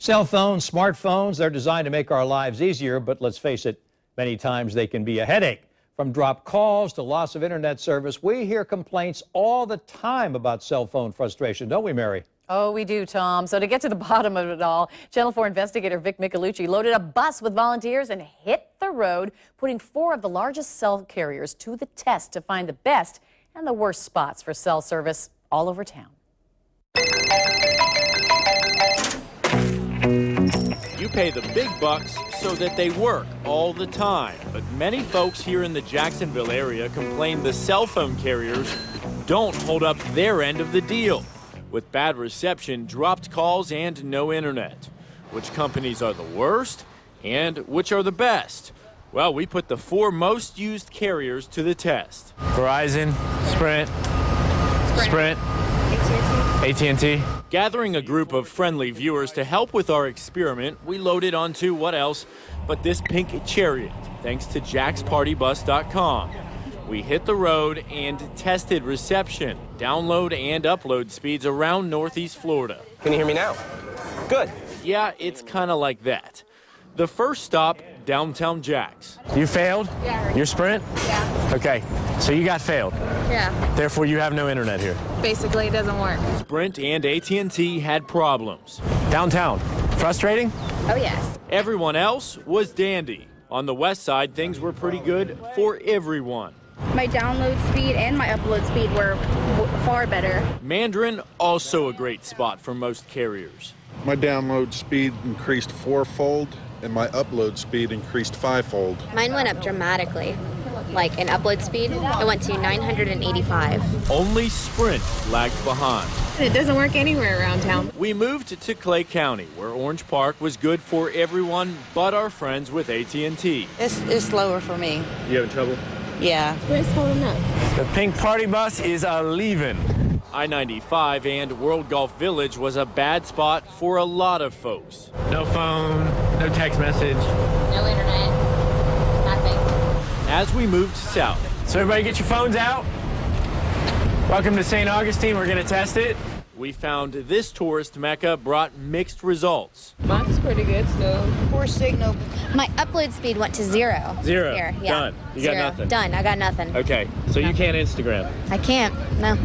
Cell phones, smartphones, they're designed to make our lives easier, but let's face it, many times they can be a headache. From dropped calls to loss of internet service, we hear complaints all the time about cell phone frustration, don't we, Mary? Oh, we do, Tom. So to get to the bottom of it all, Channel 4 investigator Vic Micolucci loaded a bus with volunteers and hit the road, putting 4 of the largest cell carriers to the test to find the best and the worst spots for cell service all over town. You pay the big bucks so that they work all the time. But many folks here in the Jacksonville area complain the cell phone carriers don't hold up their end of the deal. With bad reception, dropped calls, and no internet. Which companies are the worst and which are the best? Well, we put the 4 most used carriers to the test. Verizon, Sprint, AT&T. Gathering a group of friendly viewers to help with our experiment, we loaded onto what else but this pink chariot, thanks to jackspartybus.com. We hit the road and tested reception, download and upload speeds around Northeast Florida. Can you hear me now? Good. Yeah, it's kind of like that. The first stop, downtown Jacks. You failed? Yeah. Your Sprint? Yeah. Okay, so you got failed. Yeah. Therefore, you have no internet here. Basically, it doesn't work. Sprint and AT&T had problems. Downtown, frustrating? Oh, yes. Everyone else was dandy. On the west side, things were pretty good for everyone. My download speed and my upload speed were far better. Mandarin, also a great spot for most carriers. My download speed increased 4-fold and my upload speed increased 5-fold. Mine went up dramatically. Like in upload speed, it went to 985. Only Sprint lagged behind. It doesn't work anywhere around town. We moved to Clay County, where Orange Park was good for everyone but our friends with AT&T. It's slower for me. You having trouble? Yeah. Where's holding up? The pink party bus is leaving. I-95 and World Golf Village was a bad spot for a lot of folks. No phone, no text message. No internet, nothing. As we moved south. So everybody get your phones out. Welcome to St. Augustine. We're going to test it. We found this tourist mecca brought mixed results. Mine's pretty good still. Poor signal. My upload speed went to 0. Zero. Here, yeah. Done. You got 0. nothing. Done. I got nothing. Okay, so you can't Instagram. I can't. No.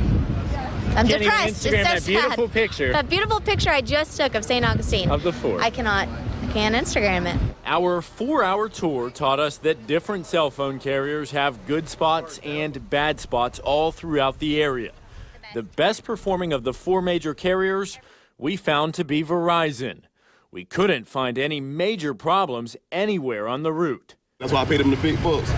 I'm Can't depressed. even Instagram It's so that beautiful sad. picture. That beautiful picture I just took of St. Augustine. Of the 4. I can't Instagram it. Our 4-hour tour taught us that different cell phone carriers have good spots and bad spots all throughout the area. The best performing of the 4 major carriers we found to be Verizon. We couldn't find any major problems anywhere on the route. That's why I paid them the big bucks.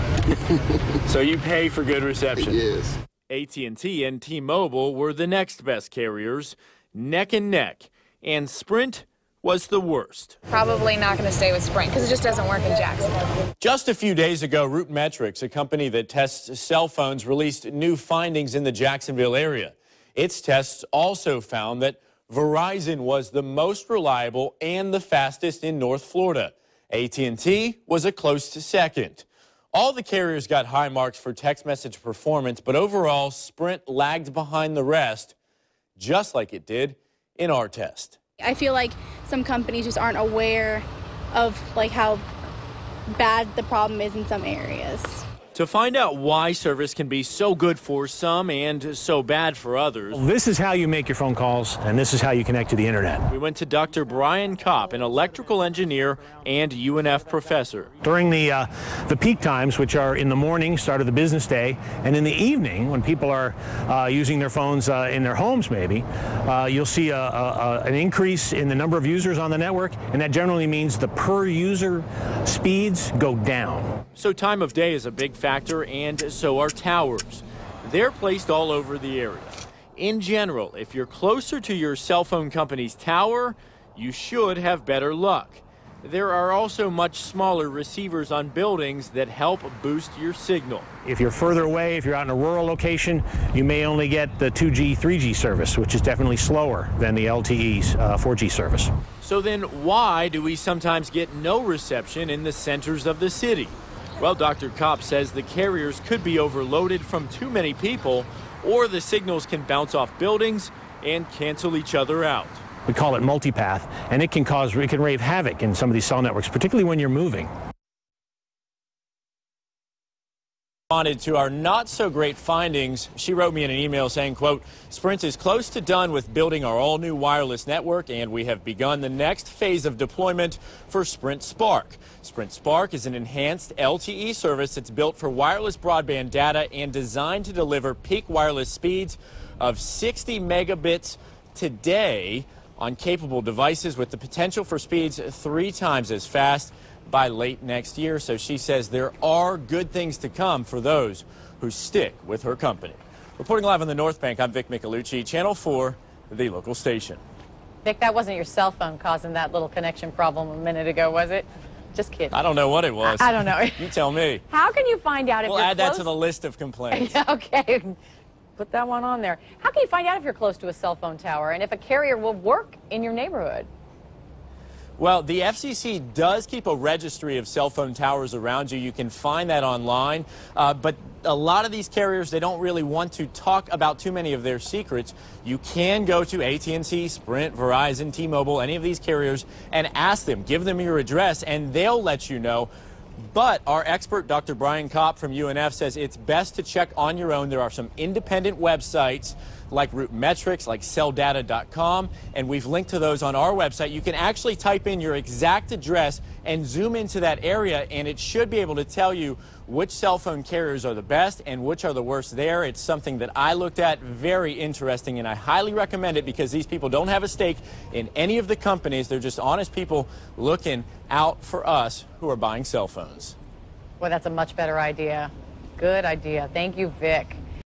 So you pay for good reception? Yes. AT&T and T-Mobile were the next best carriers, neck and neck, and Sprint was the worst. Probably not going to stay with Sprint because it just doesn't work in Jacksonville. Just a few days ago, RootMetrics, a company that tests cell phones, released new findings in the Jacksonville area. Its tests also found that Verizon was the most reliable and the fastest in North Florida. AT&T was a close second. All the carriers got high marks for text message performance, but overall, Sprint lagged behind the rest, just like it did in our test. I feel like some companies just aren't aware of how bad the problem is in some areas. To find out why service can be so good for some and so bad for others, This is how you make your phone calls, and this is how you connect to the internet. we went to Dr. Brian Kopp, an electrical engineer and UNF professor. During the peak times, which are in the morning, start of the business day, and in the evening, when people are using their phones in their homes maybe, you'll see an increase in the number of users on the network, and that generally means the per user speeds go down. So time of day is a big factor, and so are towers. They're placed all over the area. In general, if you're closer to your cell phone company's tower, you should have better luck. There are also much smaller receivers on buildings that help boost your signal. If you're further away, if you're out in a rural location, you may only get the 2G, 3G service, which is definitely slower than the LTE's 4G service. So then why do we sometimes get no reception in the centers of the city? Well, Dr. Kopp says the carriers could be overloaded from too many people, or the signals can bounce off buildings and cancel each other out. We call it multipath, and it can rave havoc in some of these cell networks, particularly when you're moving. Responded to our not so great findings. She wrote me in an email saying, quote, Sprint is close to done with building our all new wireless network, and we have begun the next phase of deployment for Sprint Spark. Sprint Spark is an enhanced LTE service that's built for wireless broadband data and designed to deliver peak wireless speeds of 60 megabits today on capable devices, with the potential for speeds 3 times as fast by late next year. So she says there are good things to come for those who stick with her company. Reporting live on the North Bank, I'm Vic Micolucci, Channel 4, the local station. Vic, that wasn't your cell phone causing that little connection problem a minute ago, was it? Just kidding. I don't know what it was. I don't know. You tell me. How can you find out if we'll you're add close? that to the list of complaints. Okay. Put that one on there. How can you find out if you're close to a cell phone tower and if a carrier will work in your neighborhood? Well, the FCC does keep a registry of cell phone towers around you. You can find that online. But a lot of these carriers, they don't really want to talk about too many of their secrets. You can go to AT&T, Sprint, Verizon, T-Mobile, any of these carriers, and ask them, give them your address, and they'll let you know. But our expert, Dr. Brian Kopp from UNF, says it's best to check on your own. There are some independent websites like RootMetrics, like celldata.com, and we've linked to those on our website. You can actually type in your exact address and zoom into that area, and it should be able to tell you which cell phone carriers are the best and which are the worst there. It's something that I looked at, very interesting, and I highly recommend it because these people don't have a stake in any of the companies. They're just honest people looking out for us who are buying cell phones. Well, that's a much better idea. Good idea. Thank you, Vic.